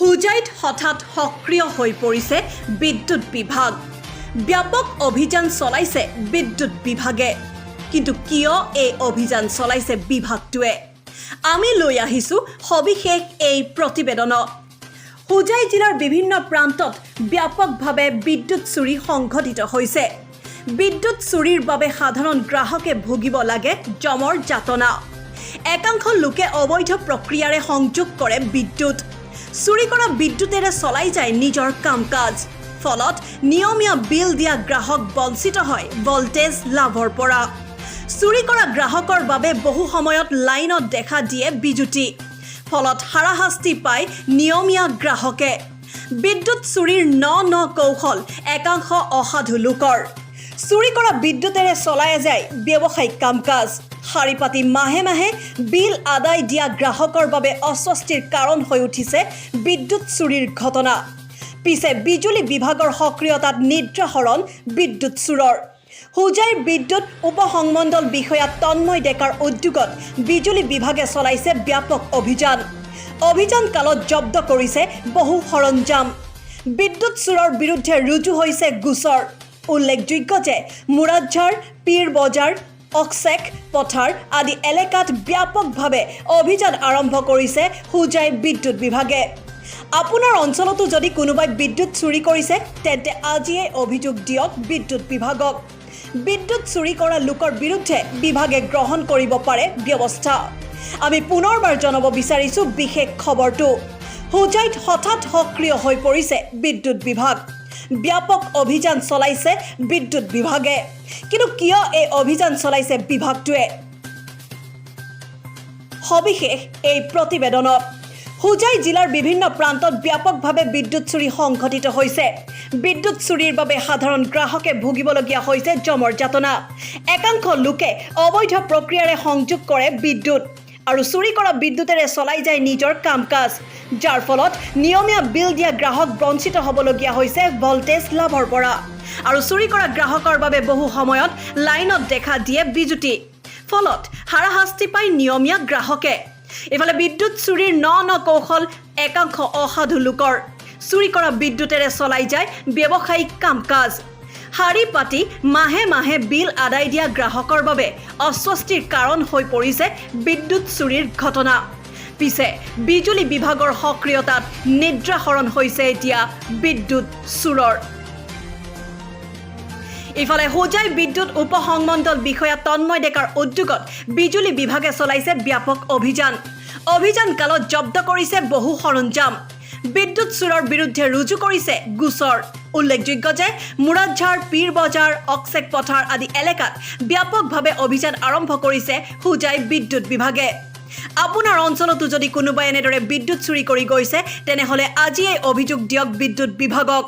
হুজাইত হঠাৎ সক্ৰিয় হৈ পৰিছে বিদ্যুৎ বিভাগ। ব্যাপক অভিযান চলাইছে বিদ্যুৎ বিভাগে। কিন্তু কিয় এই অভিযান চলাইছে বিভাগটোৱে? আমি লৈ আহিছোঁ সবিশেষ এই প্ৰতিবেদনত। হুজাই জিলাৰ বিভিন্ন প্ৰান্তত ব্যাপকভাৱে বিদ্যুৎ চুৰি সংঘটিত হৈছে। বিদ্যুৎ চুৰিৰ বাবে সাধাৰণ গ্ৰাহকে ভুগিব লাগে জমৰ যাতনা। একাংশ লোকে অবৈধ প্ৰক্ৰিয়াৰে সংযোগ কৰে বিদ্যুৎ। চুৰি কৰা বিদ্যুতেৰে চলাই যায় নিজৰ কাম কাজ। ফলত নিয়মীয়া বিল দিয়া গ্ৰাহক বঞ্চিত হয় ভল্টেজ লাভৰ পৰা। চুৰি কৰা গ্ৰাহকৰ বাবে বহু সময়ত লাইনত দেখা দিয়ে বিজুতি। ফলত হাৰাশাস্তি পায় নিয়মীয়া গ্ৰাহকে। বিদ্যুৎ চুৰিৰ ন কৌশল একাংশ অসাধু লোকৰ। চুৰি কৰা বিদ্যুতেৰে চলাই যায় ব্যৱসায়িক কাম কাজ। শাৰী পাতি মাহে মাহে বিল আদায় দিয়া গ্ৰাহকৰ বাবে অস্বস্তিৰ কাৰণ হৈ উঠিছে বিদ্যুৎ চুৰিৰ ঘটনা। পিছে বিজুলী বিভাগৰ সক্ৰিয়তাত নিদ্ৰাহৰণ বিদ্যুৎ চুৰৰ। হুজাইৰ বিদ্যুৎ উপসংমণ্ডল বিষয়া তন্ময় ডেকাৰ উদ্যোগত বিজুলী বিভাগে চলাইছে ব্যাপক অভিযান। অভিযান কালত জব্দ কৰিছে বহু সৰঞ্জাম। বিদ্যুৎ চুৰৰ বিৰুদ্ধে ৰুজু হৈছে গোচৰ। উল্লেখযোগ্য যে মুৰাদঝাৰ, পীৰ বজাৰ, অক্সেক পথাৰ আদি এলেকাত ব্যাপকভাৱে অভিযান আৰম্ভ কৰিছে হুজাই বিদ্যুৎ বিভাগে। আপোনাৰ অঞ্চলতো যদি কোনোবাই বিদ্যুৎ চুৰি কৰিছে তেন্তে আজিয়ে অভিযোগ দিয়ক বিদ্যুৎ বিভাগক। বিদ্যুৎ চুৰি কৰা লোকৰ বিৰুদ্ধে বিভাগে গ্ৰহণ কৰিব পাৰে ব্যৱস্থা। আমি পুনৰবাৰ জনাব বিচাৰিছোঁ বিশেষ খবৰটো। হুজাইত হঠাৎ সক্ৰিয় হৈ পৰিছে বিদ্যুৎ বিভাগ। ব্যাপক অভিযান চলাইছে বিদ্যুৎ বিভাগে। কিন্তু কিয় এই অভিযান চলাইছে বিভাগটোৱে? সবিশেষ এই প্ৰতিবেদনত। হুজাই জিলাৰ বিভিন্ন প্ৰান্তত ব্যাপকভাৱে বিদ্যুৎ চুৰি সংঘটিত হৈছে। বিদ্যুৎ চুৰিৰ বাবে সাধাৰণ গ্ৰাহকে ভুগিবলগীয়া হৈছে জমৰ যাতনা। একাংশ লোকে অবৈধ প্ৰক্ৰিয়াৰে সংযোগ কৰে বিদ্যুৎ আৰু চুৰি কৰা বিদ্যুতেৰে চলাই যায় নিজৰ কাম কাজ। যাৰ ফলত নিয়মীয়া বিল দিয়া গ্ৰাহক বঞ্চিত হ'বলগীয়া হৈছে ভল্টেজ লাভৰ পৰা। আৰু চুৰি কৰা গ্ৰাহকৰ বাবে বহু সময়ত লাইনত দেখা দিয়ে বিজুতি। ফলত হাৰাশাস্তি পায় নিয়মীয়া গ্ৰাহকে। ইফালে বিদ্যুৎ চুৰিৰ ন কৌশল একাংশ অসাধু লোকৰ। চুৰি কৰা বিদ্যুতেৰে চলাই যায় ব্যৱসায়িক কাম কাজ। শাৰী পাতি মাহে মাহে বিল আদায় দিয়া গ্ৰাহকৰ বাবে অস্বস্তিৰ কাৰণ হৈ পৰিছে বিদ্যুৎ চুৰিৰ ঘটনা। পিছে বিজুলী বিভাগৰ সক্ৰিয়তাত নিদ্ৰাহৰণ হৈছে এতিয়া বিদ্যুৎ চুৰৰ। ইফালে হুজাই বিদ্যুৎ উপসংমণ্ডল বিষয়া তন্ময় ডেকাৰ উদ্যোগত বিজুলী বিভাগে চলাইছে ব্যাপক অভিযান। অভিযান কালত জব্দ কৰিছে বহু সৰঞ্জাম। বিদ্যুৎ চুৰৰ বিৰুদ্ধে ৰুজু কৰিছে গোচৰ। উল্লেখযোগ্য যে মুৰাদঝাৰ, পীৰ বজাৰ, অক্সেক পথাৰ আদি এলেকাত ব্যাপকভাৱে অভিযান আৰম্ভ কৰিছে হুজাই বিদ্যুৎ বিভাগে। আপোনাৰ অঞ্চলতো যদি কোনোবাই এনেদৰে বিদ্যুৎ চুৰি কৰি গৈছে তেনেহ'লে আজিয়েই অভিযোগ দিয়ক বিদ্যুৎ বিভাগক।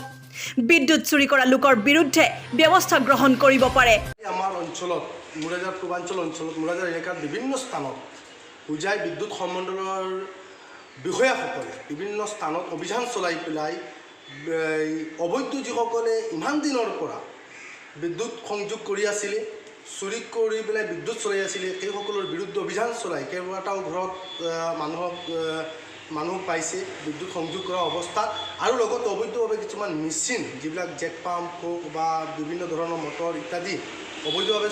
বিদ্যুৎ চুৰি কৰা লোকৰ বিৰুদ্ধে ব্যৱস্থা গ্ৰহণ কৰিব পাৰে। আমাৰ অঞ্চলত মুৰাদঝাৰ পূৰ্বাঞ্চল অঞ্চলত মুৰাদঝাৰ এলেকাৰ বিভিন্ন স্থানত হুজাই বিদ্যুৎ সম্মণ্ডলৰ বিষয়াসকলে বিভিন্ন স্থানত অভিযান চলাই পেলাই অবৈধ যিসকলে ইমান দিনৰ পৰা বিদ্যুৎ সংযোগ কৰি আছিলে, চুৰি কৰি পেলাই বিদ্যুৎ চলাই আছিলে, সেইসকলৰ বিৰুদ্ধে অভিযান চলাই কেইবাটাও ঘৰত মানুহ পাইছে বিদ্যুৎ সংযোগ কৰা অৱস্থাত। আৰু লগতে অবৈধভাৱে কিছুমান মেচিন যিবিলাক জেক পাম্প হওক বা বিভিন্ন ধৰণৰ মটৰ ইত্যাদি অবৈধভাৱে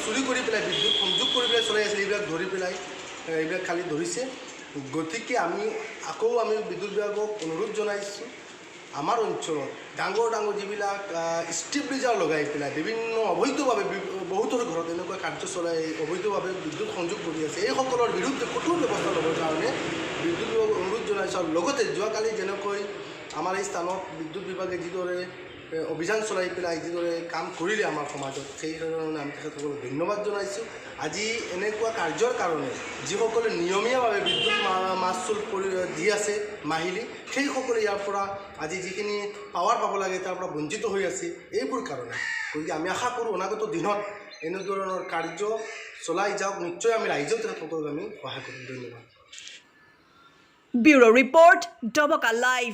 চুৰি কৰি পেলাই বিদ্যুৎ সংযোগ কৰি পেলাই চলাই আছিলে, এইবিলাক ধৰি পেলাই এইবিলাক খালি ধৰিছে। গতিকে আমি বিদ্যুৎ বিভাগক অনুৰোধ জনাইছোঁ, আমাৰ অঞ্চলত ডাঙৰ ডাঙৰ যিবিলাক ষ্ট্ৰিপলাইজাৰ লগাই পেলাই বিভিন্ন অবৈধভাৱে বহুতৰ ঘৰত এনেকুৱা কাৰ্য চলাই অবৈধভাৱে বিদ্যুৎ সংযোগ কৰি আছে, এইসকলৰ বিৰুদ্ধে কঠোৰ ব্যৱস্থা ল'বৰ কাৰণে বিদ্যুৎ বিভাগক অনুৰোধ জনাইছোঁ। আৰু লগতে যোৱাকালি যেনেকৈ আমাৰ এই স্থানত বিদ্যুৎ বিভাগে যিদৰে অভিযান চলাই পেলাই যিদৰে কাম কৰিলে আমাৰ সমাজত, সেইকাৰণে আমি তেখেতসকলক ধন্যবাদ জনাইছোঁ। আজি এনেকুৱা কাৰ্যৰ কাৰণে যিসকলে নিয়মীয়াভাৱে বিদ্যুৎ মাচুল দি আছে মাহিলী, সেইসকলে ইয়াৰ পৰা আজি যিখিনি পাৱাৰ পাব লাগে তাৰ পৰা বঞ্চিত হৈ আছে এইবোৰ কাৰণে। গতিকে আমি আশা কৰোঁ অনাগত দিনত এনেধৰণৰ কাৰ্য চলাই যাওক। নিশ্চয় আমি ৰাইজেও তেখেতসকলক আমি সহায় কৰিম। ধন্যবাদ। Bureau report, Dabaka live.